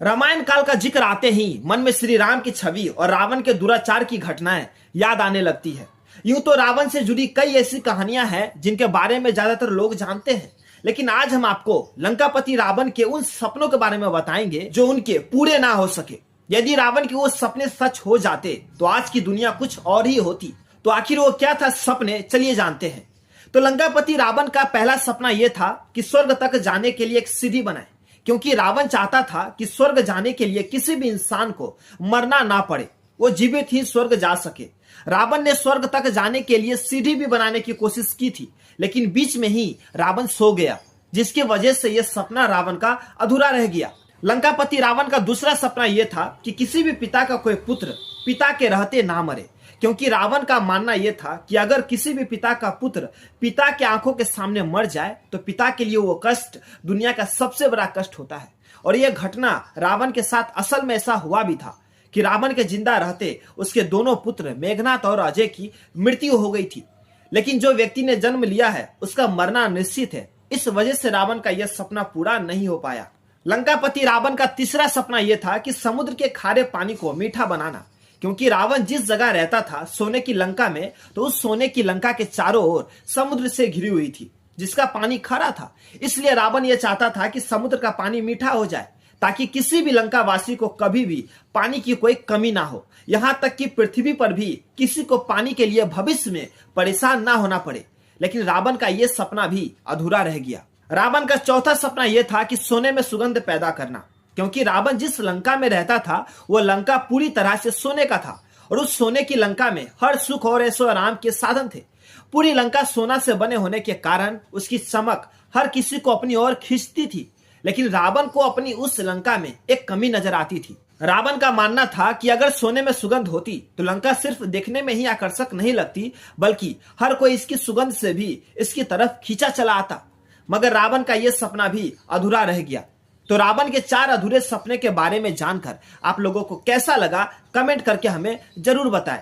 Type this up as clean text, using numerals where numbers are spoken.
रामायण काल का जिक्र आते ही मन में श्री राम की छवि और रावण के दुराचार की घटनाएं याद आने लगती है। यूं तो रावण से जुड़ी कई ऐसी कहानियां हैं जिनके बारे में ज्यादातर लोग जानते हैं, लेकिन आज हम आपको लंकापति रावण के उन सपनों के बारे में बताएंगे जो उनके पूरे ना हो सके। यदि रावण के वो सपने सच हो जाते तो आज की दुनिया कुछ और ही होती। तो आखिर वो क्या था सपने, चलिए जानते हैं। तो लंकापति रावण का पहला सपना यह था कि स्वर्ग तक जाने के लिए एक सीढ़ी बनाए, क्योंकि रावण चाहता था कि स्वर्ग जाने के लिए किसी भी इंसान को मरना ना पड़े, वो जीवित ही स्वर्ग जा सके। रावण ने स्वर्ग तक जाने के लिए सीढ़ी भी बनाने की कोशिश की थी, लेकिन बीच में ही रावण सो गया, जिसकी वजह से यह सपना रावण का अधूरा रह गया। लंकापति रावण का दूसरा सपना यह था कि किसी भी पिता का कोई पुत्र पिता के रहते ना मरे, क्योंकि रावण का मानना यह था कि अगर किसी भी पिता का पुत्र पिता के आंखों के सामने मर जाए तो पिता के लिए वो कष्ट दुनिया का सबसे बड़ा कष्ट होता है। और यह घटना रावण के साथ असल में ऐसा हुआ भी था कि रावण के जिंदा रहते उसके दोनों पुत्र मेघनाद और अजय की मृत्यु हो गई थी, लेकिन जो व्यक्ति ने जन्म लिया है उसका मरना निश्चित है। इस वजह से रावण का यह सपना पूरा नहीं हो पाया। लंकापति रावण का तीसरा सपना यह था कि समुद्र के खारे पानी को मीठा बनाना, क्योंकि रावण जिस जगह रहता था सोने की लंका में, तो उस सोने की लंका के चारों ओर समुद्र से घिरी हुई थी जिसका पानी खारा था। इसलिए रावण यह चाहता था कि समुद्र का पानी मीठा हो जाए, ताकि किसी भी लंका वासी को कभी भी पानी की कोई कमी ना हो, यहां तक कि पृथ्वी पर भी किसी को पानी के लिए भविष्य में परेशान ना होना पड़े। लेकिन रावण का यह सपना भी अधूरा रह गया। रावण का चौथा सपना यह था कि सोने में सुगंध पैदा करना, क्योंकि रावण जिस लंका में रहता था वह लंका पूरी तरह से सोने का था, और उस सोने की लंका में हर सुख और ऐशो आराम के साधन थे। पूरी लंका सोना से बने होने के कारण उसकी चमक हर किसी को अपनी ओर खींचती थी, लेकिन रावण को अपनी उस लंका में एक कमी नजर आती थी। रावण का मानना था कि अगर सोने में सुगंध होती तो लंका सिर्फ देखने में ही आकर्षक नहीं लगती, बल्कि हर कोई इसकी सुगंध से भी इसकी तरफ खींचा चला आता। मगर रावण का यह सपना भी अधूरा रह गया। तो रावण के 4 अधूरे सपने के बारे में जानकर आप लोगों को कैसा लगा, कमेंट करके हमें जरूर बताएं।